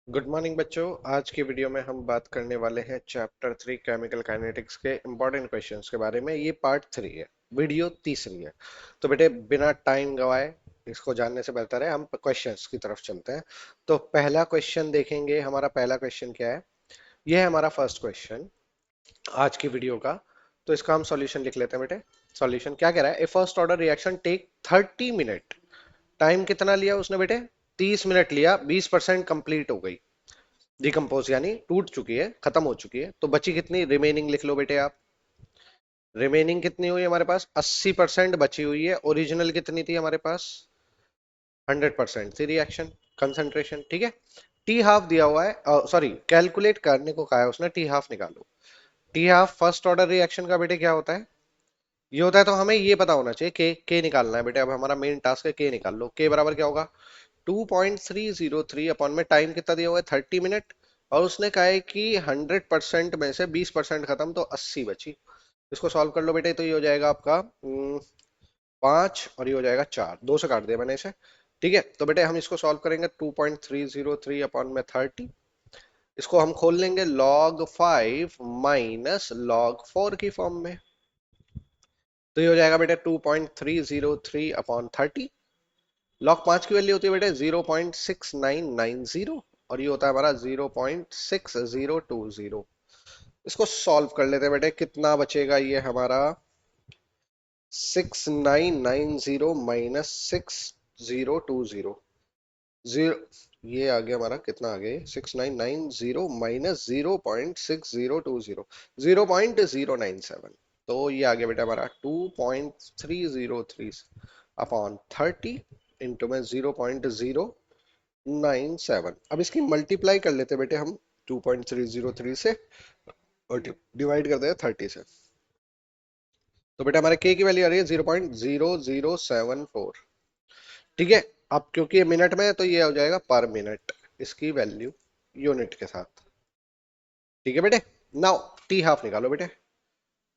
Good morning बच्चों। आज की वीडियो में हम बात करने वाले हैं चैप्टर 3 केमिकल काइनेटिक्स के इंपॉर्टेंट क्वेश्चंस के बारे में। ये पार्ट 3 है, वीडियो तीसरी है। तो बेटे बिना टाइम गवाए इसको जानने से बेहतर है हम क्वेश्चंस की तरफ चलते हैं। तो पहला क्वेश्चन देखेंगे। हमारा पहला क्वेश्चन क्या है? ये है हमारा फर्स्ट क्वेश्चन आज की वीडियो का। तो इसका हम सॉल्यूशन लिख लेते हैं बेटे। सॉल्यूशन क्या कह रहा है? A first order reaction take 30 minute. Time कितना लिया उसने बेटे? 30 मिनट लिया। 20% कंप्लीट हो गई, डिकम्पोज यानी टूट चुकी है, खत्म हो चुकी है। तो बची कितनी? रिमेनिंग लिख लो बेटे आप। रिमेनिंग कितनी हुई हमारे पास? 80% बची हुई है। ओरिजिनल कितनी थी हमारे पास? 100% थी रिएक्शन कंसंट्रेशन। ठीक है। टी हाफ दिया हुआ है, सॉरी कैलकुलेट करने को कहा है उसने। टी हाफ निकालो। T half first order reaction का बेटे क्या होता है? ये होता है। तो हमें ये पता होना चाहिए के निकालना है बेटे। अब हमारा मेन टास्क है के निकाल लो। के बराबर क्या होगा? 2.303 अपॉन में टाइम कितना दिया हुआ है? 30 मिनट। और उसने कहा है कि 100% में से 20% खत्म, तो 80 बची। इसको सॉल्व कर लो बेटे। तो ये हो जाएगा आपका 5 और ये हो जाएगा 4। 2 से काट दिया मैंने इसे। ठीक है। तो बेटे हम इसको सॉल्व करेंगे। 2.303 अपॉन में 30। इसको हम खोल लेंगे log 5 माइनस log 4 की फॉर्म में। तो ये हो जाएगा बेटे 2.303 अपॉन 30। लॉग 5 की वैल्यू होती है बेटे 0.6990 और ये होता है हमारा 0.6020। इसको सॉल्व कर लेते हैं बेटे। कितना बचेगा ये हमारा? 6990 माइनस 6020। जीरो, ये आ गया हमारा। कितना आ गया? 6990 माइनस 0.6020, 0.097। तो ये आ गया बेटा हमारा 2.303 अपॉन 30 इंटू में 0.097। अब इसकी मल्टीप्लाई कर लेते हैं बेटे हम 2.303 से और डिवाइड कर देते हैं 30 से। तो बेटा हमारे के की वैल्यू आ रही है 0.0074। ठीक है। अब क्योंकि ये मिनट में है तो ये हो जाएगा पर मिनट, इसकी वैल्यू यूनिट के साथ। ठीक है बेटे। नाउ टी हाफ निकालो बेटे।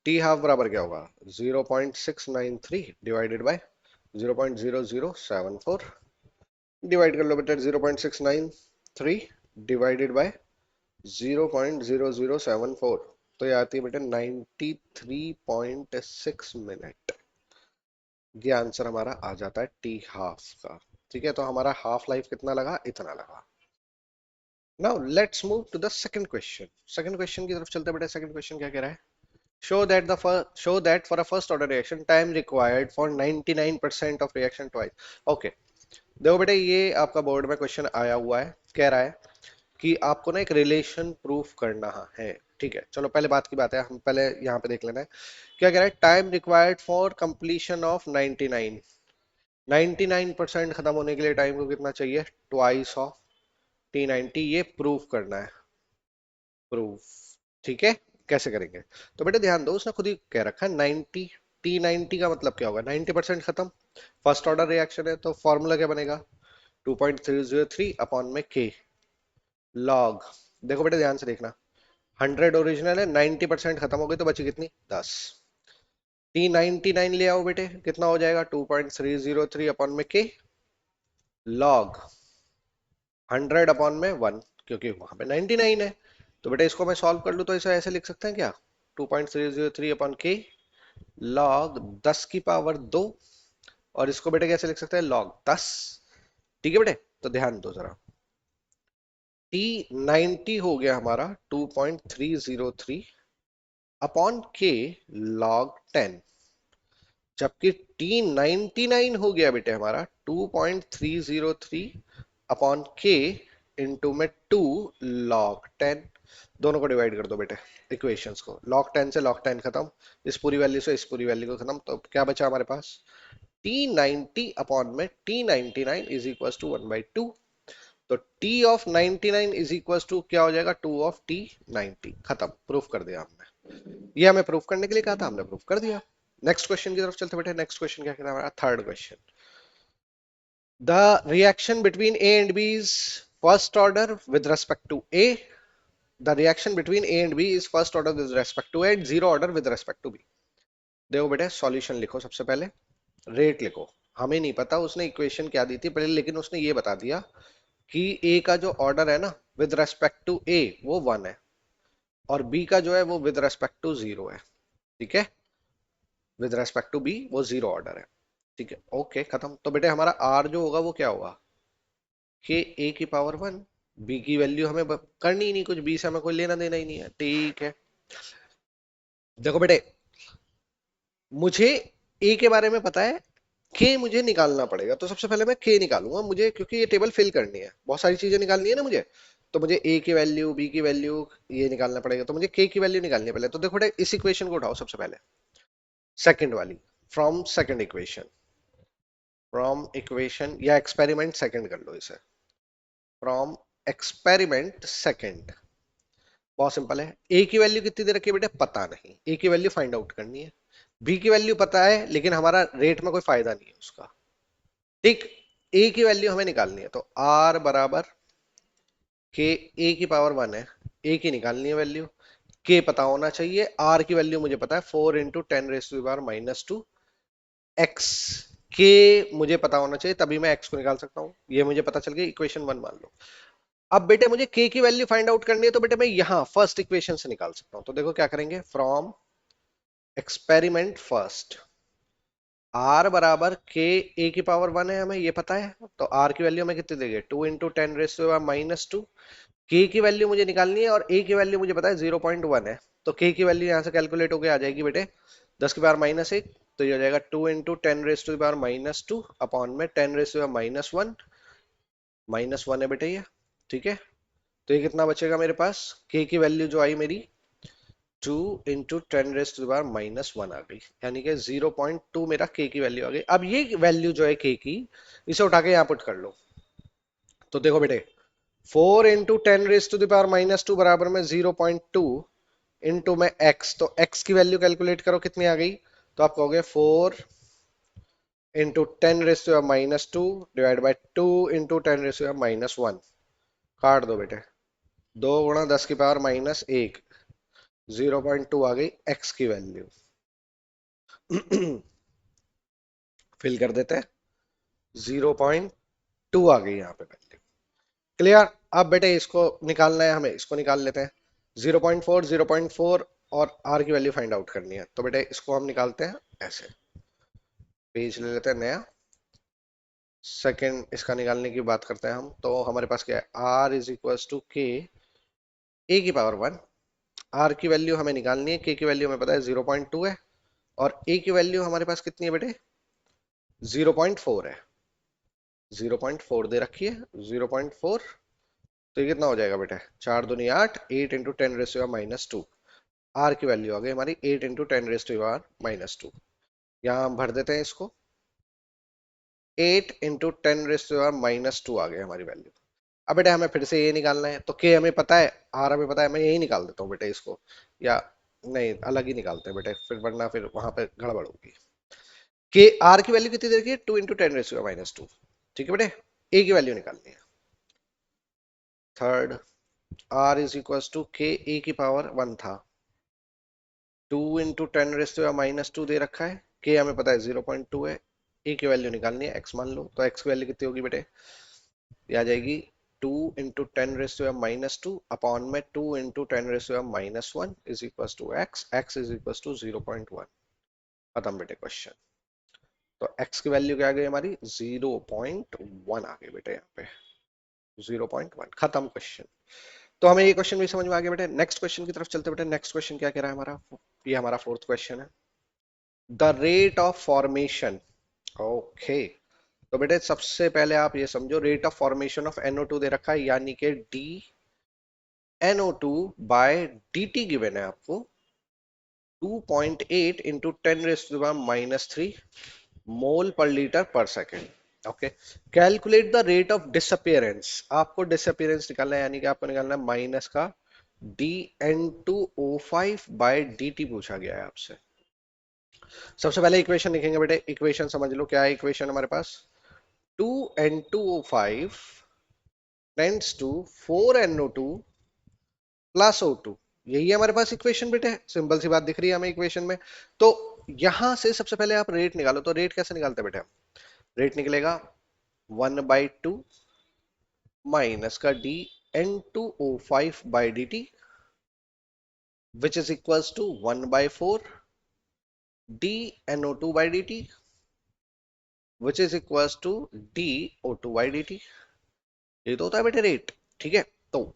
टी हाफ बराबर क्या होगा? 0.693 डिवाइडेड बाय 0.0074। डिवाइड कर लो बेटे। 0.693 डिवाइडेड बाय 0.0074। तो ये आती है बेटे 93.6 मिनट। ये आंसर हमारा आ जाता है टी हाफ का। ठीक है। तो हमारा हाफ लाइफ कितना लगा? इतना लगा। Now let's move to the second question. Second question की तरफ चलते हैं बेटा। सेकंड क्वेश्चन क्या कह रहा है? show that for a first order reaction time required for 99% of reaction twice. Okay. देखो बेटे ये आपका बोर्ड में क्वेश्चन आया हुआ है। कह रहा है कि आपको ना एक रिलेशन प्रूफ करना है। ठीक है। चलो पहले बात की बात है, हम पहले यहाँ पे देख लेना है। क्या कह रहा है? Time required for completion of 99% खत्म होने के लिए टाइम को कितना चाहिए? Twice of T90। ये प्रूफ करना है। प्रूफ। ठीक है। कैसे करेंगे? तो बेटे ध्यान दो, उसने खुद ही कह रखा है 90। T90 का मतलब क्या होगा? 90% खत्म। फर्स्ट ऑर्डर रिएक्शन है तो फॉर्मूला क्या बनेगा? 2.303 अपॉन में के लॉग। देखो बेटे ध्यान से देखना। 100 ओरिजिनल है, 90% खत्म हो गई, तो बची कितनी? 10। T99 ले आओ बेटे। कितना हो जाएगा? 2.303 अपॉन में के लॉग 100 अपॉन में 1, क्योंकि वहां पे 99 है। तो बेटा इसको मैं सॉल्व कर लूं तो इसे ऐसे लिख सकते हैं क्या? 2.303 अपॉन के लॉग 10 की पावर 2। और इसको बेटे कैसे लिख सकते हैं? लॉग 10। ठीक है बेटे। तो ध्यान दो जरा। T90 हो गया हमारा 2.303 अपॉन के लॉग 10, जबकि T99 हो गया बेटे हमारा 2.303 अपॉन के इंटू में 2 लॉग 10। दोनों को डिवाइड कर दो बेटे, इक्वेशंस को। लॉग 10 से लॉग 10 खत्म, इस पूरी वैल्यू से इस पूरी वैल्यू को खत्म। तो क्या बचा हमारे पास? T90 अपॉन में T99 इज इक्वल टू 1/2। तो T of 99 is equal to क्या हो जाएगा? 2 ऑफ T90। खत्म, प्रूफ कर दिया हमने। ये हमें प्रूफ करने के लिए कहा था, हमने प्रूफ कर दिया। नेक्स्ट क्वेश्चन की तरफ चलते बेटे। नेक्स्ट क्वेश्चन क्या कहता है हमारा? Third question. The reaction between A and B is first order with respect to A. The reaction between A and B is first order with respect to A and zero order with respect to B. देखो बेटे solution लिखो। सबसे पहले rate लिखो। हमें नहीं पता उसने इक्वेशन क्या दी थी पहले, लेकिन उसने ये बता दिया कि A का जो ऑर्डर है ना, विद रेस्पेक्ट टू ए वो 1 है, और बी का जो है वो विद रेस्पेक्ट टू 0 है। ठीक है, विद रेस्पेक्ट टू बी वो 0 ऑर्डर है। ठीक है, ओके, खत्म। तो बेटे हमारा आर जो होगा वो क्या होगा, के ए की पावर 1। बी की वैल्यू हमें करनी ही नहीं, कुछ बी से हमें कोई लेना देना ही नहीं है। ठीक है, देखो बेटे, मुझे ए के बारे में पता है, के मुझे निकालना पड़ेगा। तो सबसे पहले मैं के निकालूंगा, मुझे क्योंकि ये टेबल फिल करनी है, बहुत सारी चीजें निकालनी है ना मुझे। तो मुझे ए की वैल्यू, बी की वैल्यू, ये निकालना पड़ेगा। तो मुझे के की वैल्यू निकालनी है पहले। तो देखो बेटे, इस इक्वेशन को उठाओ सबसे पहले, सेकंड वाली, from second equation, from equation या एक्सपेरिमेंट सेकंड कर लो इसे, फ्रॉम एक्सपेरिमेंट सेकंड। बहुत सिंपल है। ए की वैल्यू कितनी दे रखी है बेटे, पता नहीं, ए की वैल्यू फाइंड आउट करनी है। बी की वैल्यू पता है, लेकिन हमारा रेट में कोई फायदा नहीं है उसका। ठीक, ए की वैल्यू हमें निकालनी है, तो आर बराबर के ए की पावर 1 है, ए की निकालनी है वैल्यू। के पता होना चाहिए, आर की वैल्यू मुझे पता है 4 × 10⁻⁻²। एक्स के मुझे पता होना चाहिए, तभी मैं एक्स को निकाल सकता हूं। ये मुझे पता चल गई, इक्वेशन 1 मान लो। अब बेटे मुझे के की वैल्यू फाइंड आउट करनी है, तो बेटे मैं यहां फर्स्ट इक्वेशन से निकाल सकता हूं। तो देखो क्या करेंगे, फ्रॉम एक्सपेरिमेंट फर्स्ट, आर बराबर के ए की पावर 1 है, हमें ये पता है। तो आर की वैल्यू हमें कितनी देगी, 2 × 10⁻⁻²। के की वैल्यू मुझे निकालनी है, और ए की वैल्यू मुझे पता है 0.1 है। तो के की वैल्यू यहां से कैलकुलेट होकर आ जाएगी बेटे 10⁻⁻1। तो ये हो जाएगा 2 × 10⁻⁻² अपॉन में 10⁻⁻1, -1 है बेटे ये। ठीक है, तो ये कितना बचेगा मेरे पास, के की वैल्यू जो आई मेरी 2 × 10⁻⁻1 आ गई, यानी कि 0.2 मेरा के की वैल्यू आ गई। अब ये वैल्यू जो है के की, इसे उठा के यहाँ पुट कर लो। तो देखो बेटे, 4 × 10⁻² बराबर में 0.2 इंटू में एक्स। तो एक्स की वैल्यू कैलकुलेट करो कितनी आ गई। तो आप कहोगे 4 × 10⁻² डिवाइड बाई 2 × 10⁻⁻1। काट दो बेटे, 2 × 10⁻⁻1, 0.2 आ गई एक्स की वैल्यू। फिल कर देते हैं, 0.2 आ गई यहाँ पे वैल्यू। क्लियर। अब बेटे इसको निकालना है हमें, इसको निकाल लेते हैं। 0.4, 0.4 और आर की वैल्यू फाइंड आउट करनी है। तो बेटे इसको हम निकालते हैं ऐसे, पेज ले लेते हैं नया, सेकंड इसका निकालने की बात करते हैं हम। तो हमारे पास क्या है, are is equal to K A की पावर 1। आर की वैल्यू हमें निकालनी है, के की वैल्यू हमें पता है 0.2 है, और ए की वैल्यू हमारे पास कितनी है बेटे, 0.4 है। 0.4 दे रखी है, 0.4। तो ये कितना हो जाएगा बेटा, 4 दूनी 8, 8 × 10⁻²। आर की वैल्यू आ गई हमारी 8 × 10⁻²। यहाँ हम भर देते हैं इसको, 8 × 10⁻² आ गई हमारी वैल्यू। अब बेटा हमें फिर से ये निकालना है, तो के हमें पता है, आर हमें पता है, मैं यही निकाल देता हूँ बेटा इसको, या नहीं अलग ही निकालते हैं बेटे, फिर वरना फिर वहां पे गड़बड़ होगी। के आर की वैल्यू कितनी देखिए, 2 × 10⁻²। ठीक है बेटे, ए की वैल्यू निकालनी है। Third, R is equal to K A की पावर 1 था, 2 × 10⁻² दे रखा है, के हमें पता है 0.2 है। ए की वैल्यू निकालनी है, एक्स मान लो। तो एक्स की वैल्यू कितनी होगी बेटे, ये आ जाएगी 2 × 10⁻² अपॉन में 2 × 10⁻⁻1 is equal to x. X is equal to 0.1। खत्म बेटे क्वेश्चन। तो एक्स की वैल्यू क्या आ गई हमारी, 0.1 आ गई बेटे, यहाँ पे 0.1। खत्म क्वेश्चन। तो हमें ये क्वेश्चन भी समझ में आ गया बेटे। नेक्स्ट क्वेश्चन की तरफ चलते बेटे। नेक्स्ट क्वेश्चन क्या कह रहा है हमारा, ये हमारा फोर्थ क्वेश्चन है, the rate of formation. Okay, तो बेटे सबसे पहले आप ये समझो, rate of formation of NO2 दे रखा है, यानी कि D NO2 bye dt given है आपको 2.8 इंटू 10⁻³ मोल पर लीटर पर second. Okay, calculate the rate of disappearance. आपको डिसअपियरेंस निकालना है, यानी कि आपको निकालना है माइनस का DN2O5 बाय dt पूछा गया है आपसे। सबसे पहले इक्वेशन लिखेंगे बेटे, इक्वेशन समझ लो क्या है इक्वेशन हमारे पास, 2N2O5 tends to 4NO2 plus O2। यही है हमारे पास इक्वेशन बेटे, सिंपल सी बात दिख रही है हमें इक्वेशन में। तो यहां से सबसे पहले आप रेट निकालो। तो रेट कैसे निकालते हैं बेटे, रेट निकलेगा 1/2 माइनस का D N2O5 by dt which is equals to 1 by 4 dNO2 by dt which is equals to dO2 by dt। ये तो होता है बेटे रेट। ठीक है, तो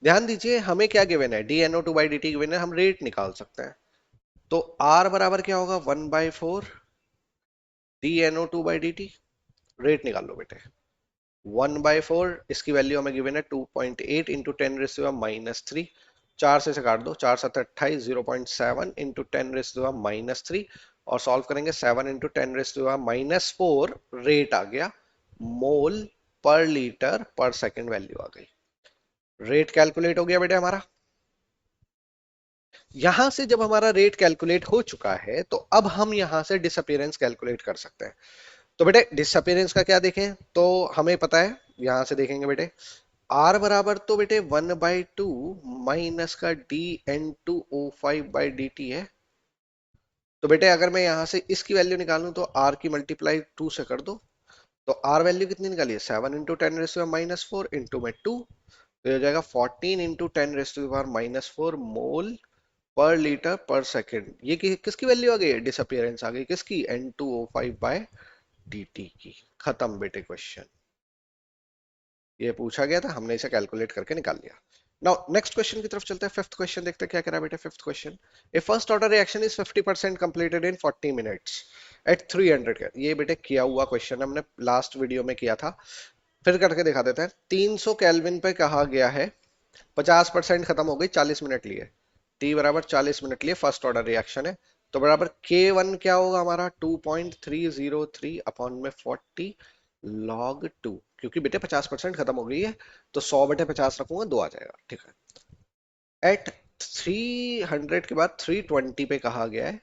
ध्यान दीजिए हमें क्या गिवन है, dNO2 by dt गिवन है, हम रेट निकाल सकते हैं। तो R बराबर क्या होगा, 1 by 4 dNO2 by dt। Rate निकाल लो बेटे, 1/4 इसकी वैल्यू हमें गिवन है 2.8 इंटू 10⁻³ 4 से काट दो, 4 7 28, 0.7 इंटू 10⁻³ और सॉल्व करेंगे 7 इंटू 10⁻⁻4 रेट आ गया, मोल पर लीटर पर सेकंड वैल्यू आ गई। रेट कैलकुलेट हो गया बेटे हमारा। यहां से जब हमारा रेट कैलकुलेट हो चुका है तो अब हम यहां से डिसअपीयरेंस कैलकुलेट कर सकते हैं। तो बेटे डिसअपीयरेंस का क्या देखें, तो हमें पता है, यहां से देखेंगे बेटे आर बराबर तो बेटे 1/2 माइनस का dN2O5/dt है। तो बेटे अगर मैं यहां से इसकी वैल्यू निकालूं तो आर की मल्टीप्लाई 2 से कर दो, तो आर वैल्यू कितनी निकाली है, 7 इंटू 10⁻⁻4 इंटू में 2, तो हो जाएगा 14 इंटू 10⁻⁻4 मोल पर लीटर पर सेकेंड। ये किसकी वैल्यू आ गई, डिसअपीयरेंस आ गई किसकी, N2O5/dt की। खत्म बेटे क्वेश्चन, ये पूछा गया था, हमने इसे कैलकुलेट करके निकाल लिया। नाउ नेक्स्ट क्वेश्चन की तरफ चलते हैं, फिफ्थ क्वेश्चन देखते हैं क्या कह रहा है बेटे। Fifth question, a first order reaction is 50% completed in 40 minutes at 300 K. ये बेटे किया हुआ क्वेश्चन हमने लास्ट वीडियो में किया था, फिर करके दिखा देते हैं। 300 केल्विन पे कहा गया है, 50% खत्म हो गई, 40 मिनट लिए, टी बराबर 40 मिनट लिए, फर्स्ट ऑर्डर रिएक्शन है। तो बराबर K1 क्या होगा हमारा, 2.303 अपॉन में 40 log 2, क्योंकि बेटे 50% खत्म हो गई है तो 100/50 रखूंगा, 2 आ जाएगा। ठीक है, एट 300 के बाद 320 पे कहा गया है,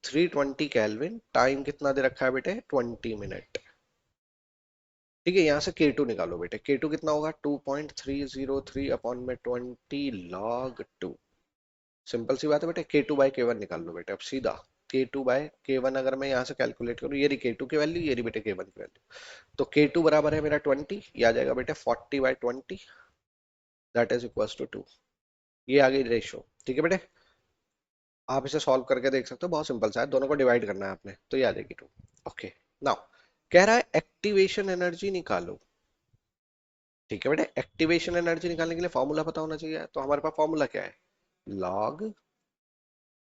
320 केल्विन, टाइम कितना दे रखा है बेटे, 20 मिनट। ठीक है, यहां से K2 निकालो बेटे, K2 कितना होगा, 2.303 अपॉन में 20 log 2। सिंपल सी बात है बेटे, K2/K1 निकाल लो बेटे अब सीधा। K2/K1 अगर मैं यहाँ से कैलकुलेट करूँ, ये रही K2 की वैल्यू, ये रही बेटे K1 की वैल्यू, तो K2 बराबर है मेरा 20, ये आ जाएगा बेटे 40/20, दैट इज इक्वल्स टू 2। ये आ गई रेशो। ठीक है बेटे, आप इसे सॉल्व करके देख सकते हो, बहुत सिंपल सा है, दोनों को डिवाइड करना है आपने, तो ये आ जाएगी 2। ओके, नाउ कह रहा है एक्टिवेशन एनर्जी निकालो। ठीक है बेटे, एक्टिवेशन एनर्जी निकालने के लिए फॉर्मूला पता होना चाहिए, तो हमारे पास फॉर्मूला क्या है, log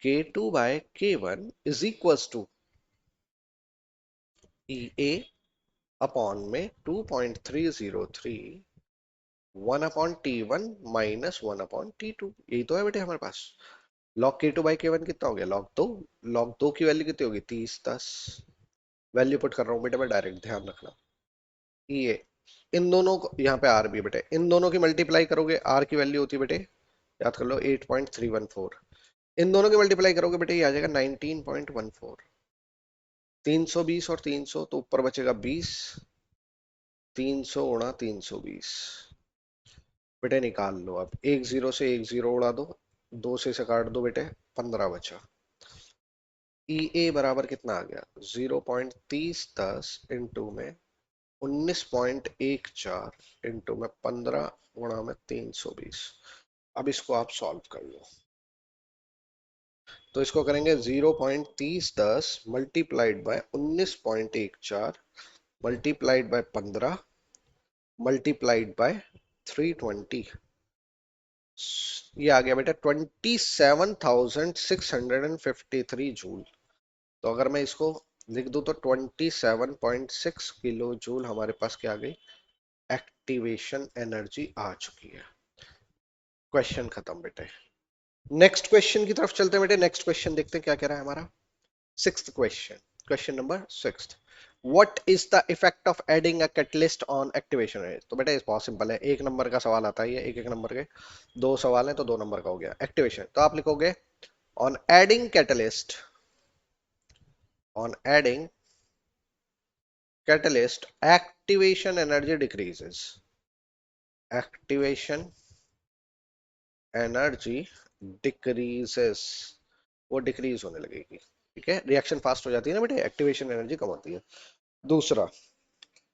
K2/K1 is equals to EA upon में 2.303 1/T1 माइनस 1/T2। यही तो है बेटे हमारे पास। log K2/K1 कितना हो गया, log 2 की वैल्यू कितनी होगी, 30/10। वैल्यू पुट कर रहा हूं बेटे मैं डायरेक्ट, ध्यान रखना। ये इन दोनों को, यहाँ पे आर भी बेटे, इन दोनों की मल्टीप्लाई करोगे, आर की वैल्यू होती है बेटे, याद कर लो 8.314, इन दोनों की मल्टीप्लाई करोगे बेटे ये आ जाएगा 19.14। 320 और 300 तो ऊपर बचेगा 20, 300 गुणा 320 बेटे निकाल लो। अब एक जीरो से एक जीरो उड़ा दो, दो से काट दो बेटे, 15 बचा। ई ए बराबर कितना आ गया, 0.3010 इंटू में 19.14 इंटू में 15 गुणा में 320। अब इसको आप सॉल्व कर लो, तो इसको करेंगे 0.3010 multiplied by 19.14 multiplied by 15 multiplied by 320, ये आ गया बेटा 27,653 जूल। तो अगर मैं इसको लिख दूं तो 27.6 किलो जूल हमारे पास क्या आ गई, एक्टिवेशन एनर्जी आ चुकी है। क्वेश्चन खत्म बेटे। नेक्स्ट क्वेश्चन की तरफ चलते हैं बेटे, नेक्स्ट क्वेश्चन देखते हैं क्या कह रहा है हमारा। Sixth question, question number sixth, what is the effect of adding a catalyst on activation rate. तो बेटा बहुत सिंपल है, एक नंबर का सवाल आता है, एक एक नंबर के दो सवाल है, तो 2 नंबर का हो गया एक्टिवेशन। तो आप लिखोगे on adding catalyst, on adding catalyst activation energy decreases, activation energy decreases, वो डिक्रीज होने लगेगी। ठीक है, रिएक्शन फास्ट हो जाती है ना बेटे, एक्टिवेशन एनर्जी कम होती है। दूसरा,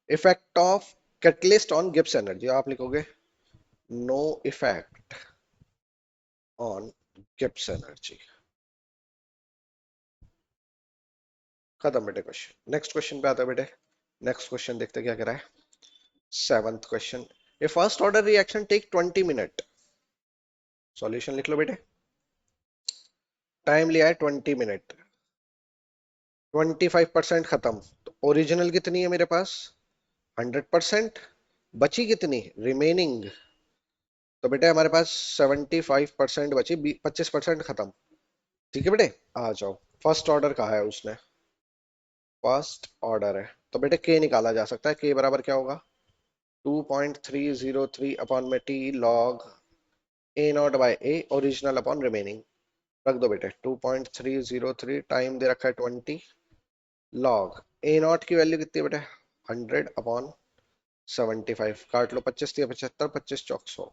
effect of catalyst on Gibbs energy, आप लिखोगे no effect on Gibbs energy. खत्म बेटे क्वेश्चन। नेक्स्ट क्वेश्चन पे आता है बेटे। नेक्स्ट क्वेश्चन देखते हैं क्या कह रहा है। Seventh question, a first order reaction take 20 minute. Solution लिख लो बेटे। टाइम लिया है 20 मिनट। 25% खत्म, तो ओरिजिनल कितनी है मेरे पास? 100%। बची कितनी रिमेनिंग? तो बेटे हमारे पास 75% बची, 25% खत्म। ठीक है बेटे, आ जाओ। फर्स्ट ऑर्डर कहा है उसने? फर्स्ट ऑर्डर है तो बेटे के निकाला जा सकता है। के बराबर क्या होगा? 2.303 अपॉन में T log A naught by A original upon remaining. रख दो बेटे। 2.303 टाइम दे रखा है 20 लॉग ए नॉट की वैल्यू कितनी है बेटे? 100 अपॉन 75। काट लो, 25 दिया 75, 25 चौक 100।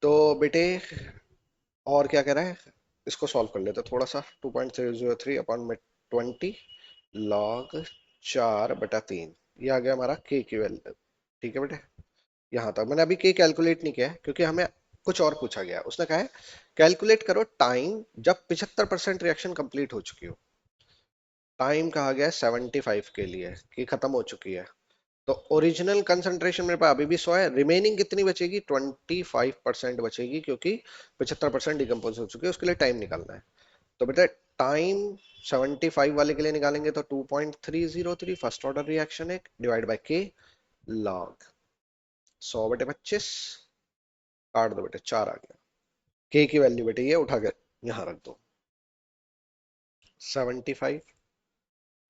तो बेटे और क्या कह रहा है? इसको सॉल्व कर लेते थोड़ा सा। 2.303 अपॉन में 20 लॉग 4/3, ये आ गया हमारा के की वैल्यू। ठीक है बेटे, यहाँ तक मैंने अभी के कैलकुलेट नहीं किया है क्योंकि हमें कुछ और पूछा गया। उसने कहा है कैलकुलेट करो टाइम जब 75% रिएक्शन कंप्लीट हो चुकी हो। टाइम कहा गया है 75 के लिए कि खत्म हो चुकी है। तो ओरिजिनल कंसंट्रेशन मेरे पास अभी भी 100 है। रिमेनिंग कितनी बचेगी? 25% बचेगी क्योंकि 75% डिकम्पोज हो चुकी है। उसके लिए टाइम निकालना है। तो बेटा टाइम 75 वाले के लिए निकालेंगे तो 2.303 फर्स्ट ऑर्डर रिएक्शन है डिवाइड बाय के लॉग 100/25। काट दो बेटे, 4 आ गया। के की वैल्यू बेटे ये उठा कर यहां रख दो। 75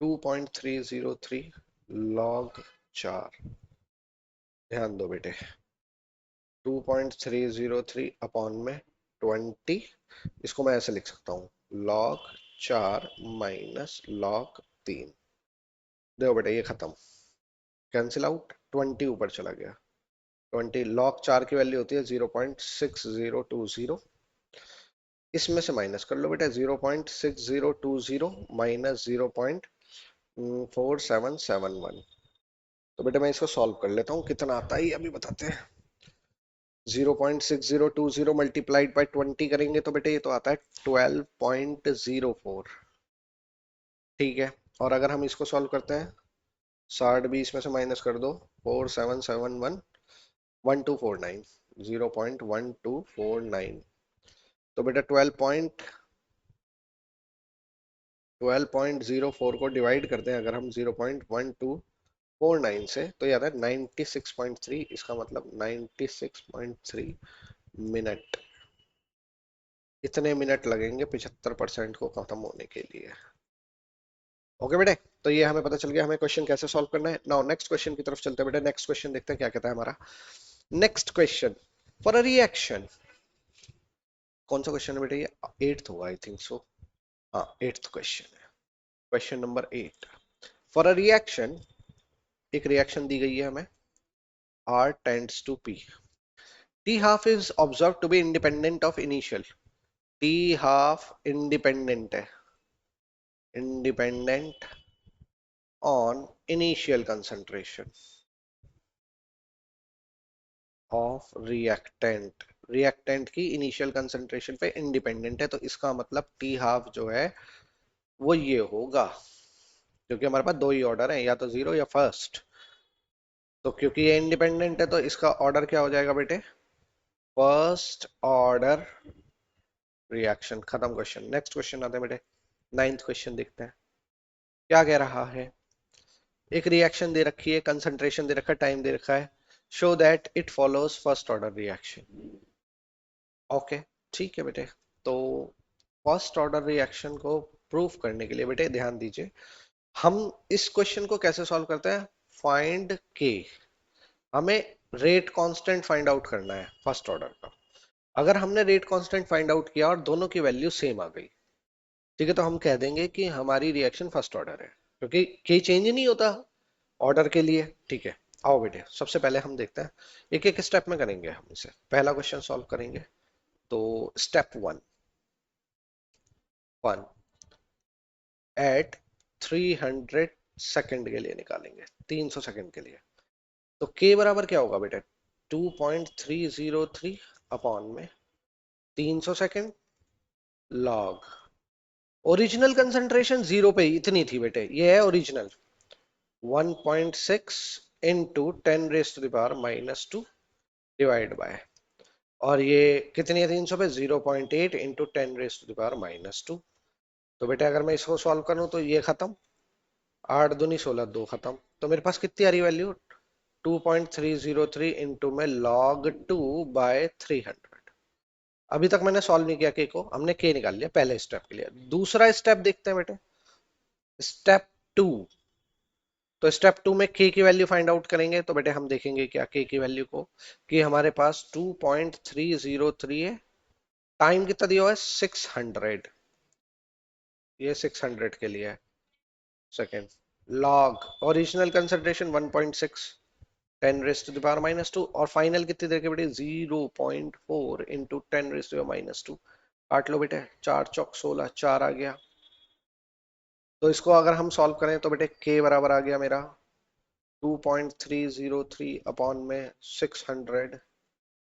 2.303 लॉग 4। ध्यान दो बेटे, 2.303 अपॉन में 20, इसको मैं ऐसे लिख सकता हूं लॉग 4 माइनस लॉग 3। देखो बेटे ये खत्म, कैंसिल आउट, 20 ऊपर चला गया। 20 लॉग 4 की वैल्यू होती है 0.6020। इसमें से माइनस कर लो बेटा, 0.6020 माइनस 0.4771। तो बेटा मैं इसको सॉल्व कर लेता हूँ, कितना आता है ये अभी बताते हैं। 0.6020 मल्टीप्लाइड बाई 20 करेंगे तो बेटे ये तो आता है 12.04। ठीक है, और अगर हम इसको सॉल्व करते हैं, 60 20 में से माइनस कर दो, 4771 1249 तो बेटा 12.04 को डिवाइड करते हैं अगर हम 0.1249 से, तो ये आता है 96.3। इसका मतलब 96.3 मिनट। इतने मिनट लगेंगे 75% को खत्म होने के लिए। ओके बेटे, तो ये हमें पता चल गया हमें क्वेश्चन कैसे सॉल्व करना है। नाउ नेक्स्ट क्वेश्चन की तरफ चलते हैं बेटे। नेक्स्ट क्वेश्चन देखते हैं क्या कहता है हमारा। Next question, for a reaction, कौन सा क्वेश्चन है बेटे ये? 8th होगा आई थिंक सो। हाँ 8th क्वेश्चन है। Question number 8, for a reaction, एक रिएक्शन दी गई है हमें, R tends to P. T half is observed to be independent of initial. T half independent है, independent on initial concentration of reactant. Reactant की initial concentration पे independent है, तो इसका मतलब टी हाफ जो है वो ये होगा, क्योंकि हमारे पास दो ही ऑर्डर है, या तो जीरो या फर्स्ट। तो क्योंकि ये इंडिपेंडेंट है तो इसका ऑर्डर क्या हो जाएगा बेटे? First order reaction. खत्म क्वेश्चन। नेक्स्ट क्वेश्चन आते हैं बेटे। 9th क्वेश्चन देखते हैं क्या कह रहा है। एक रिएक्शन दे रखी है, कंसंट्रेशन दे रखा है, टाइम दे रखा है। Show that it follows first order reaction. Okay, ठीक है बेटे। तो फर्स्ट ऑर्डर रिएक्शन को प्रूफ करने के लिए बेटे ध्यान दीजिए, हम इस क्वेश्चन को कैसे सॉल्व करते हैं। फाइंड के, हमें रेट कांस्टेंट फाइंड आउट करना है फर्स्ट ऑर्डर का। अगर हमने रेट कांस्टेंट फाइंड आउट किया और दोनों की वैल्यू सेम आ गई, ठीक है, तो हम कह देंगे कि हमारी रिएक्शन फर्स्ट ऑर्डर है, क्योंकि के चेंज नहीं होता ऑर्डर के लिए। ठीक है, आओ बेटे सबसे पहले हम देखते हैं, एक एक स्टेप में करेंगे हम इसे। पहला क्वेश्चन सॉल्व करेंगे तो स्टेप 1 एट 300 सेकंड के लिए निकालेंगे, 300 सेकंड के लिए। तो के बराबर क्या होगा बेटे? 2.303 अपॉन में 300 second log original concentration zero पे इतनी थी बेटे, ये है ओरिजिनल 1.6 इंटू 10⁻⁻² डिवाइड बाय, और ये कितनी है 300 पे 0.8 इंटू 10⁻⁻²। तो बेटे अगर मैं इसको सॉल्व करूं तो ये खत्म, 8 दूनी 16, 2 खत्म। तो मेरे पास कितनी आ रही वैल्यू 2.303 इंटू में log 2 बाय 300। अभी तक मैंने सॉल्व नहीं किया के को, हमने के निकाल लिया पहले स्टेप के लिए। दूसरा स्टेप देखते हैं बेटे, स्टेप 2। तो स्टेप 2 में के की वैल्यू फाइंड आउट करेंगे। तो बेटे हम देखेंगे क्या के की वैल्यू को, कि हमारे पास 2.303 है, टाइम कितना दिया हुआ है 600, ये 600 के लिए है सेकेंड, लॉग ओरिजिनल कंसंट्रेशन 1.6 10⁻⁻², और फाइनल कितनी देर के बेटे 0.4 इंटू 10⁻⁻²। काट लो बेटे, 4 चौक 16, 4 आ गया। तो इसको अगर हम सॉल्व करें तो बेटे के बराबर आ गया मेरा 2.303 अपॉन में 600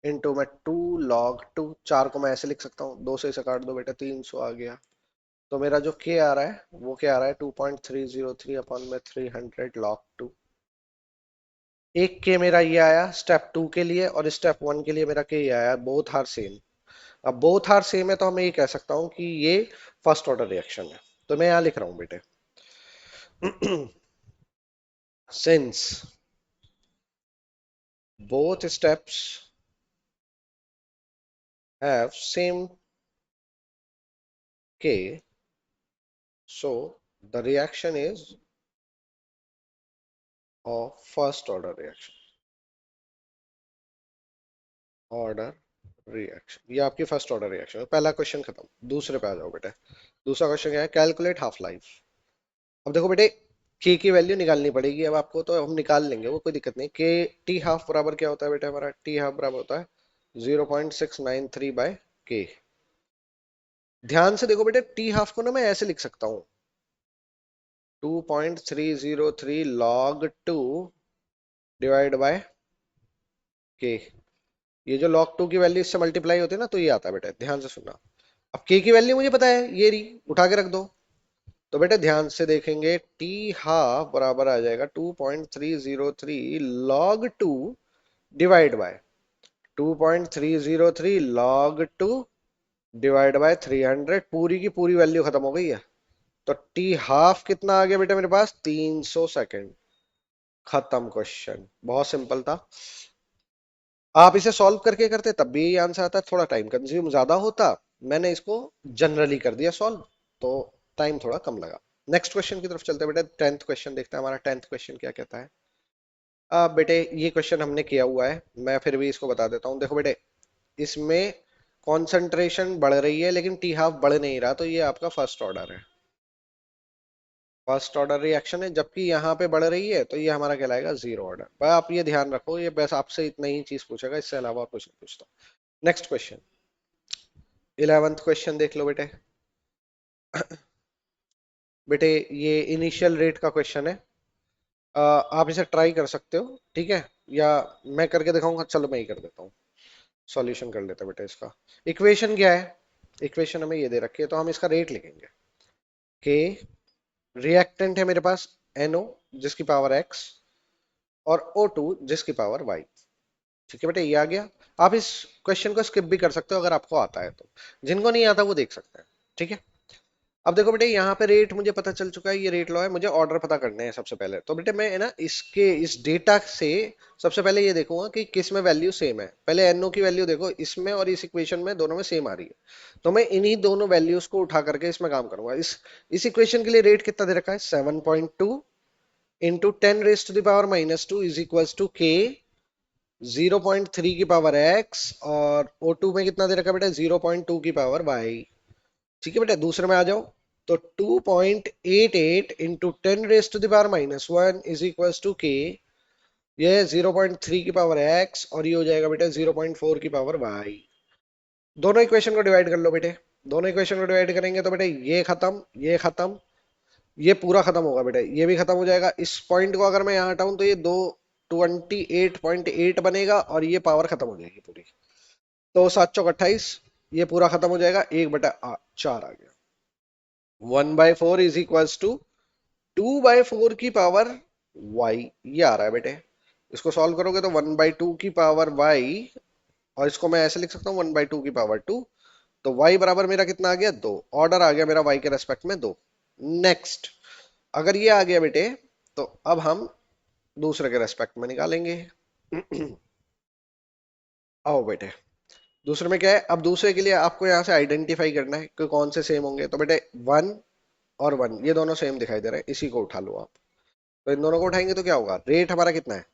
इंटू में 2 log 2। 4 को मैं ऐसे लिख सकता हूँ, 2 से इसे काट दो बेटा, 300 आ गया। तो मेरा जो के आ रहा है वो क्या आ रहा है 2.303 अपॉन में 300 log 2। एक के मेरा ये आया स्टेप 2 के लिए, और स्टेप 1 के लिए मेरा के ये आया, बोथ आर सेम। अब बोथ आर सेम है तो मैं ये कह सकता हूँ कि ये फर्स्ट ऑर्डर रिएक्शन है। तो मैं यहां लिख रहा हूं बेटे since both steps have same K, so the reaction is of first order reaction। Order reaction, ये आपकी फर्स्ट ऑर्डर रिएक्शन है। पहला क्वेश्चन खत्म, दूसरे पे आ जाओ बेटे। दूसरा क्वेश्चन क्या है, कैलकुलेट हाफ लाइफ। अब देखो बेटे के की वैल्यू निकालनी पड़ेगी अब आपको, तो हम निकाल लेंगे, वो कोई दिक्कत नहीं। के टी हाफ बराबर क्या होता है बेटे, हमारा टी हाफ बराबर होता है 0.693 बाय के। ध्यान से देखो बेटे, टी हाफ को ना मैं ऐसे लिख सकता हूँ 2.303 log 2 डिवाइड बाय के। ये जो log 2 की वैल्यू इससे मल्टीप्लाई होती है ना, तो ये आता है बेटा, ध्यान से सुनना। अब के की वैल्यू मुझे पता है, ये रही, उठा के रख दो। तो बेटा ध्यान से देखेंगे, टी हाफ बराबर आ जाएगा 2.303 log 2 divide by 2.303 log 2 divide by 300। पूरी की पूरी वैल्यू खत्म हो गई है। तो टी हाफ कितना आ गया बेटा मेरे पास 300 सेकेंड। खत्म क्वेश्चन, बहुत सिंपल था। आप इसे सॉल्व करके करते तब भी यही आंसर आता, थोड़ा टाइम कंज्यूम ज्यादा होता। मैंने इसको जनरली कर दिया सॉल्व, तो टाइम थोड़ा कम लगा। नेक्स्ट क्वेश्चन की तरफ चलते हैं बेटे, 10th क्वेश्चन देखते हैं, हमारा 10th क्वेश्चन क्या कहता है। अब बेटे ये क्वेश्चन हमने किया हुआ है, मैं फिर भी इसको बता देता हूँ। देखो बेटे, इसमें कॉन्सेंट्रेशन बढ़ रही है लेकिन टी हाफ बढ़ नहीं रहा, तो ये आपका फर्स्ट ऑर्डर है, फर्स्ट ऑर्डर रिएक्शन है। जबकि यहाँ पे बढ़ रही है तो ये हमारा कहलाएगा जीरो ऑर्डर। पर आप ये ध्यान रखो, ये बस आपसे इतना ही चीज पूछेगा, इससे अलावा और कुछ नहीं पूछता। नेक्स्ट क्वेश्चन, 11th क्वेश्चन देख लो बेटे। बेटे ये इनिशियल रेट का क्वेश्चन है, आप इसे ट्राई कर सकते हो, ठीक है, या मैं करके दिखाऊंगा, चलो मैं ही कर देता हूँ। सॉल्यूशन कर लेते हैं बेटे इसका। इक्वेशन क्या है, इक्वेशन हमें ये दे रखी है, तो हम इसका रेट लिखेंगे के। रिएक्टेंट है मेरे पास NO जिसकी पावर x, और O2 जिसकी पावर y। ठीक है बेटे, ये आ गया। आप इस क्वेश्चन को स्किप भी कर सकते हो अगर आपको आता है तो, जिनको नहीं आता वो देख सकते हैं, ठीक है। अब देखो बेटे, यहाँ पे रेट मुझे पता चल चुका है, ये रेट लॉ है, मुझे ऑर्डर पता करने हैं सबसे पहले। तो बेटे मैं है ना इसके इस डेटा से सबसे पहले ये देखूंगा कि किस में वैल्यू सेम है। पहले NO की वैल्यू देखो, इसमें और इस इक्वेशन में दोनों में सेम आ रही है, तो मैं इन्हीं दोनों वैल्यूज को उठा करके इसमें काम करूंगा। इस इक्वेशन के लिए रेट कितना दे रखा है 7.2 इंटू 10⁻⁻² इज इक्वल टू के 0.3 की पावर x, और O2 में कितना दे रखा है बेटा 0.2 की पावर y। ठीक है बेटा, दूसरे में आ जाओ। तो 2.88 इंटू 10⁻⁻1 इज इक्वल टू के, ये 0.3 की पावर x, और ये हो जाएगा बेटा 0.4 की पावर y। दोनों इक्वेशन को डिवाइड कर लो बेटे। दोनों इक्वेशन को डिवाइड करेंगे तो बेटे ये खत्म, ये खत्म, ये पूरा खत्म होगा बेटे, ये भी खत्म हो जाएगा। इस पॉइंट को अगर मैं यहाँ हटाऊं तो ये दो 28.8 बनेगा और ये पावर खत्म हो जाएगी पूरी। तो 7 चौक 28, ये पूरा खत्म हो जाएगा, 1/4 आ गया। 1/4 इज इक्वल्स टू 2/4 की पावर y, ये आ रहा है बेटे। इसको सॉल्व करोगे तो 1/2 की पावर y, और इसको मैं ऐसे लिख सकता हूँ 1/2 की पावर 2। तो y बराबर मेरा कितना आ गया, 2। ऑर्डर आ गया मेरा y के रेस्पेक्ट में 2। नेक्स्ट, अगर ये आ गया बेटे, तो अब हम दूसरे के रेस्पेक्ट में निकालेंगे। आओ बेटे, दूसरे में क्या है, अब दूसरे के लिए आपको यहां से आइडेंटिफाई करना है कि कौन से सेम होंगे। तो बेटे 1 और 1 ये दोनों सेम दिखाई दे रहे हैं, इसी को उठा लो आप। तो इन दोनों को उठाएंगे तो क्या होगा, रेट हमारा कितना है,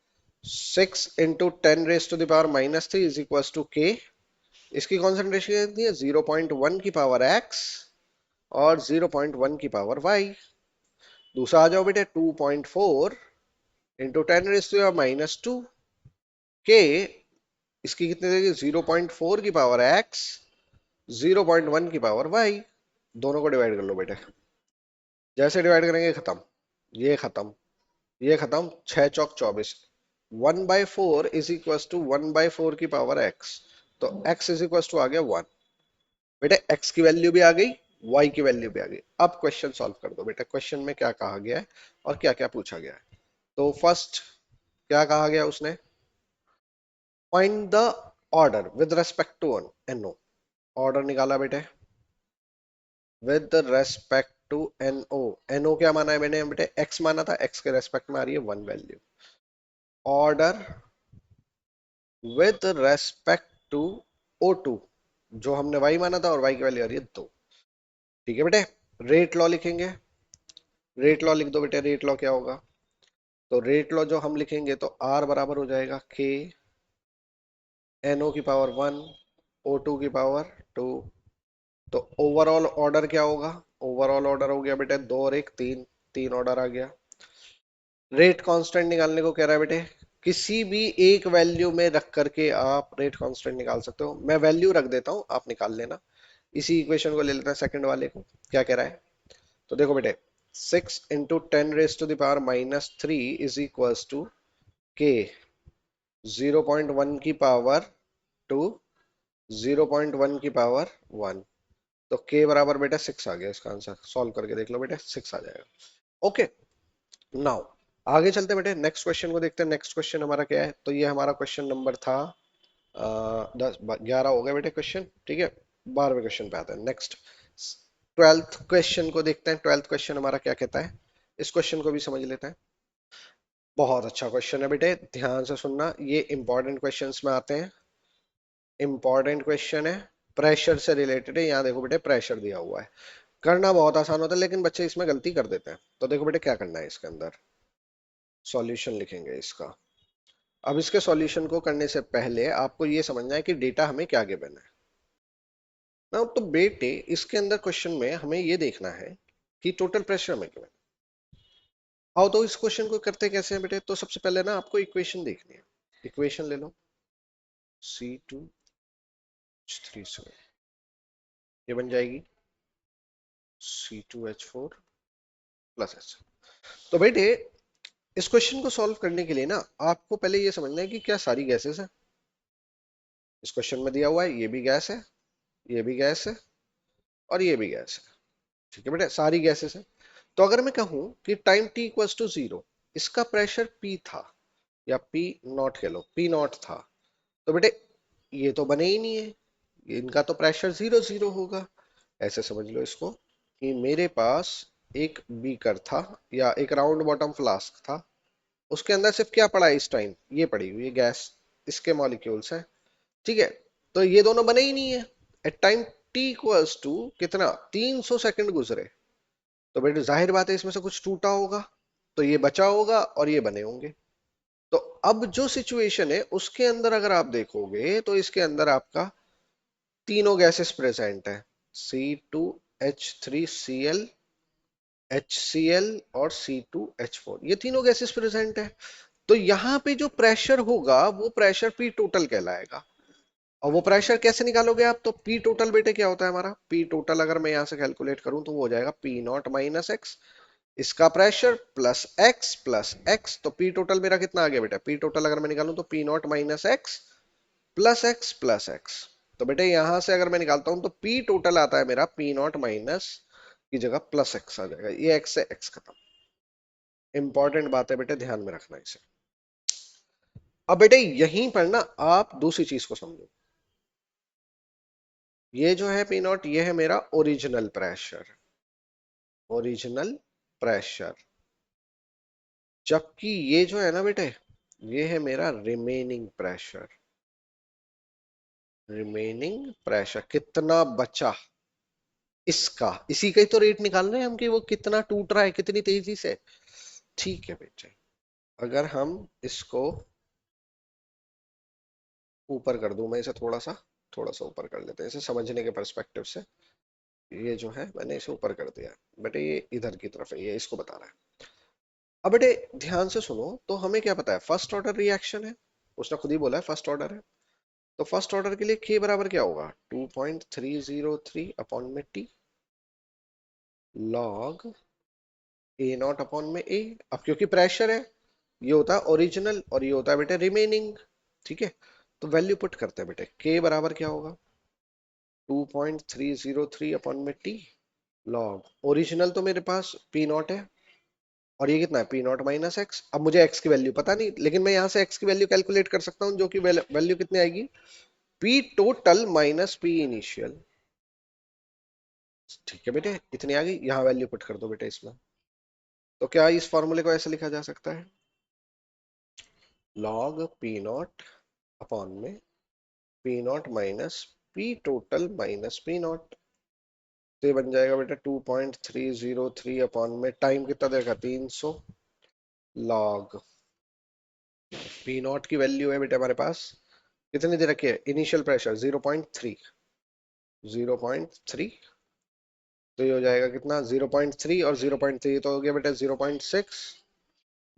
6 × 10⁻³ इज इक्वल टू के। इसकी कॉन्सेंट्रेशन कितनी है, 0.1 की पावर x और 0.1 की पावर y। दूसरा आ जाओ बेटे, 2.4 × 10⁻² के, इसकी कितनी देगी, 0.4 की पावर x, 0.1 की पावर y। दोनों को डिवाइड कर लो बेटे, जैसे डिवाइड करेंगे खत्म, ये खत्म, ये खत्म, 6 चौक 24। 1/4 इज इक्वल टू 1/4 की पावर x। तो x इज इक्वल टू आ गया 1। बेटे x की वैल्यू भी आ गई, y की वैल्यू भी आ गई। अब क्वेश्चन सॉल्व कर दो बेटा, क्वेश्चन में क्या कहा गया है और क्या क्या पूछा गया है। तो फर्स्ट क्या कहा गया उसने, find the order with respect to NO। Order निकाला बेटे with respect to NO। NO क्या माना है मैंने बेटे, x माना था, x के रेस्पेक्ट में आ रही है 1 value. Order with respect to O2, जो हमने y माना था और y की वैल्यू आ रही है 2। ठीक है बेटे, रेट लॉ लिखेंगे। रेट लॉ लिख दो बेटे, रेट लॉ क्या होगा, तो रेट लॉ जो हम लिखेंगे तो R बराबर हो जाएगा K NO की पावर 1 O2 की पावर 2। तो ओवरऑल ऑर्डर क्या होगा, ओवरऑल ऑर्डर हो गया बेटे 2 और 1 3, 3 ऑर्डर आ गया। रेट कांस्टेंट निकालने को कह रहा है बेटे, किसी भी एक वैल्यू में रख करके आप रेट कांस्टेंट निकाल सकते हो। मैं वैल्यू रख देता हूं, आप निकाल लेना। इसी इक्वेशन को ले लेते हैं सेकंड वाले को, क्या कह रहा है, तो देखो बेटे 6 × 10⁻³ इज इक्वल्स टू के 0.1 की पावर 2, 0.1 की पावर 1। तो k बराबर बेटा 6 आ गया, इसका आंसर सॉल्व करके देख लो बेटा, 6 आ जाएगा। ओके, नाउ आगे चलते हैं बेटे, नेक्स्ट क्वेश्चन को देखते हैं। नेक्स्ट क्वेश्चन हमारा क्या है, तो ये हमारा क्वेश्चन नंबर था 11 हो गया बेटे क्वेश्चन, ठीक है। 12वें क्वेश्चन पे आते हैं। नेक्स्ट 12th क्वेश्चन को देखते हैं। 12th क्वेश्चन हमारा क्या कहता है, इस क्वेश्चन को भी समझ लेते हैं। बहुत अच्छा क्वेश्चन है बेटे, ध्यान से सुनना, ये इंपॉर्टेंट क्वेश्चंस में आते हैं। इंपॉर्टेंट क्वेश्चन है, प्रेशर से रिलेटेड है। यहाँ देखो बेटे प्रेशर दिया हुआ है, करना बहुत आसान होता है लेकिन बच्चे इसमें गलती कर देते हैं। तो देखो बेटे क्या करना है, इसके अंदर सॉल्यूशन लिखेंगे इसका। अब इसके सॉल्यूशन को करने से पहले आपको ये समझना है कि डेटा हमें क्या गिवन है ना। तो बेटे इसके अंदर क्वेश्चन में हमें ये देखना है कि टोटल प्रेशर हमें गिवन है। आओ तो इस क्वेश्चन को करते कैसे हैं बेटे, तो सबसे पहले ना आपको इक्वेशन देखनी है। इक्वेशन ले लो, C2H3, ये बन जाएगी C2H4 + H। तो बेटे इस क्वेश्चन को सॉल्व करने के लिए ना आपको पहले ये समझना है कि क्या सारी गैसेस है। इस क्वेश्चन में दिया हुआ है ये भी गैस है, ये भी गैस है और ये भी गैस है। ठीक है बेटा, सारी गैसेस है। तो अगर मैं कहूं कि टाइम t इक्वल्स टू 0 इसका प्रेशर P था, या P0 कह लो, P0 था, तो बेटे ये तो बने ही नहीं है, इनका तो प्रेशर 0 0 होगा। ऐसे समझ लो इसको कि मेरे पास एक बीकर था या एक राउंड बॉटम फ्लास्क था, उसके अंदर सिर्फ क्या पड़ा है इस टाइम, ये पड़ी हुई है गैस, इसके मॉलिक्यूल्स हैं। ठीक है, तो ये दोनों बने ही नहीं है। At time T equals to कितना, 300 सेकंड गुजरे, तो बेटे जाहिर बात है इसमें से कुछ टूटा होगा, तो ये बचा होगा और ये बने होंगे। तो अब जो सिचुएशन है उसके अंदर अगर आप देखोगे तो इसके अंदर आपका तीनों गैसेस प्रेजेंट है, C2H3Cl, HCl और C2H4, ये तीनों गैसेस प्रेजेंट है। तो यहाँ पे जो प्रेशर होगा वो प्रेशर P टोटल कहलाएगा। और वो प्रेशर कैसे निकालोगे आप, तो P टोटल बेटे क्या होता है हमारा, P टोटल अगर मैं यहाँ से कैलकुलेट करूं तो वो हो जाएगा P0 - x। इसका प्रेशर प्लस तो पी टोटल मेरा कितना आ गया बेटा, पी टोटल अगर मैं निकालूं तो P not minus x plus x. तो बेटे यहां से अगर मैं निकालता हूं तो पी टोटल आता है मेरा पी नॉट माइनस की जगह प्लस एक्स आ जाएगा, ये एक्स से एक्स खत्म। इंपॉर्टेंट बात है बेटे, ध्यान में रखना इसे। अब बेटे यहीं पर ना आप दूसरी चीज को समझो, ये जो है पी नॉट ये है मेरा ओरिजिनल प्रेशर, ओरिजिनल प्रेशर, जबकि ये जो है ना बेटे ये है मेरा रिमेनिंग प्रेशर, रिमेनिंग प्रेशर कितना बचा इसका, इसी का ही तो रेट निकाल रहे हैं हम कि वो कितना टूट रहा है कितनी तेजी से। ठीक है बेटे, अगर हम इसको ऊपर कर दूं, मैं इसे थोड़ा सा ऊपर कर लेते हैं इसे समझने के पर्सपेक्टिव से। ये जो है मैंने इसे ऊपर कर दिया बेटे, ये इधर की तरफ है, ये इसको बता रहा है। अब बेटे ध्यान से सुनो, तो हमें क्या पता है फर्स्ट ऑर्डर रिएक्शन है, उसने खुद ही बोला है फर्स्ट ऑर्डर है। तो फर्स्ट ऑर्डर के लिए के बराबर क्या होगा, 2.303 अपॉन में T log A not upon में ए। अब क्योंकि प्रेशर है, ये होता है ओरिजिनल और ये होता है बेटे रिमेनिंग। ठीक है, तो वैल्यू पुट करते हैं बेटे, के बराबर क्या होगा 2.303 अपॉन में टी लॉग ओरिजिनल तो मेरे पास पी नॉट है और ये कितना है पी नॉट माइनस एक्स। अब मुझे एक्स की वैल्यू पता नहीं, लेकिन मैं यहां से एक्स की वैल्यू कैलकुलेट कर सकता हूं, जो कि वैल्यू कितनी आएगी P total minus P initial. ठीक है बेटे, इतनी आ गई, यहाँ वैल्यू पुट कर दो बेटे इसमें। तो क्या इस फॉर्मूले को ऐसे लिखा जा सकता है, लॉग पी नॉट अपॉन में P not minus P total minus P not. तो ये बन जाएगा बेटा 2.303 अपॉन में टाइम कितना देगा 300 लॉग पी नॉट की वैल्यू है बेटा हमारे पास कितनी दे रखी है, इनिशियल प्रेशर 0.3, 0.3। तो ये हो जाएगा कितना 0.3 और 0.3 तो हो गया बेटा 0.6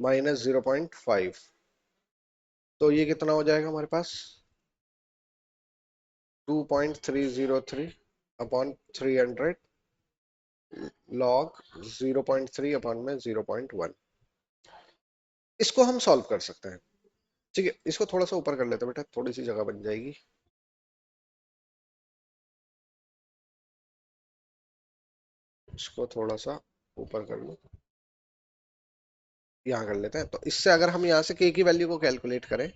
माइनस 0.5। तो ये कितना हो जाएगा हमारे पास 2.303 अपॉन 300 लॉग 0.3 अपॉन में 0.1। इसको हम सॉल्व कर सकते हैं। ठीक है, इसको थोड़ा सा ऊपर कर लेते हैं बेटा, थोड़ी सी जगह बन जाएगी। इसको थोड़ा सा ऊपर कर लो, यहाँ कर लेते हैं। तो इससे अगर हम यहाँ से के की वैल्यू को कैलकुलेट करें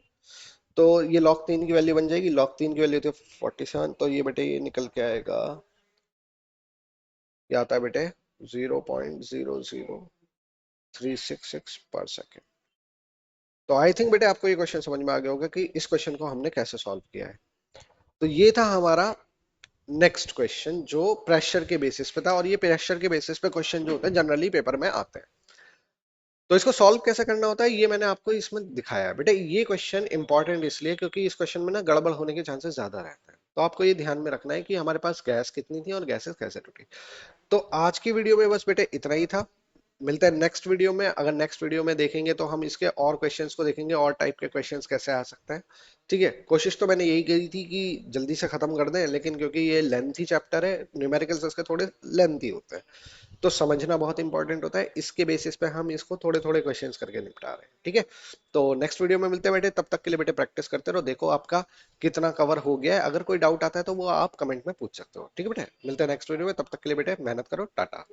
तो ये log 3 की वैल्यू बन जाएगी, log 3 की वैल्यू तो 47, तो ये बेटे ये निकल के आएगा, ये आता है बेटे 0.00366 पर सेकेंड। तो आई थिंक बेटे आपको ये क्वेश्चन समझ में आ गया होगा कि इस क्वेश्चन को हमने कैसे सॉल्व किया है। तो ये था हमारा नेक्स्ट क्वेश्चन जो प्रेशर के बेसिस पे था, और ये प्रेशर के बेसिस पे क्वेश्चन जो होते हैं जनरली पेपर में आते हैं। तो इसको सॉल्व कैसे करना होता है ये मैंने आपको इसमें दिखाया है बेटे। ये क्वेश्चन इंपॉर्टेंट इसलिए क्योंकि इस क्वेश्चन में ना गड़बड़ होने के चांसेस ज्यादा रहते हैं, तो आपको ये ध्यान में रखना है कि हमारे पास गैस कितनी थी और गैसेस कैसे टूटी। तो आज की वीडियो में बस बेटे इतना ही था, मिलता है नेक्स्ट वीडियो में। अगर नेक्स्ट वीडियो में देखेंगे तो हम इसके और क्वेश्चंस को देखेंगे, और टाइप के क्वेश्चंस कैसे आ सकते हैं। ठीक है, कोशिश तो मैंने यही करी थी कि जल्दी से खत्म कर दें, लेकिन क्योंकि ये लेंथी चैप्टर है, न्यूमेरिकल्स इसके थोड़े लेंथी होते हैं, तो समझना बहुत इंपॉर्टेंट होता है। इसके बेसिस पे हम इसको थोड़े थोड़े क्वेश्चंस करके निपटा रहे हैं। ठीक है, तो नेक्स्ट वीडियो में मिलते हैं बेटे, तब तक के लिए बेटे प्रैक्टिस करते रहो, देखो आपका कितना कवर हो गया है। अगर कोई डाउट आता है तो वो आप कमेंट में पूछ सकते हो। ठीक है बेटे, मिलते हैं नेक्स्ट वीडियो में, तब तक के लिए बेटे मेहनत करो, टाटा।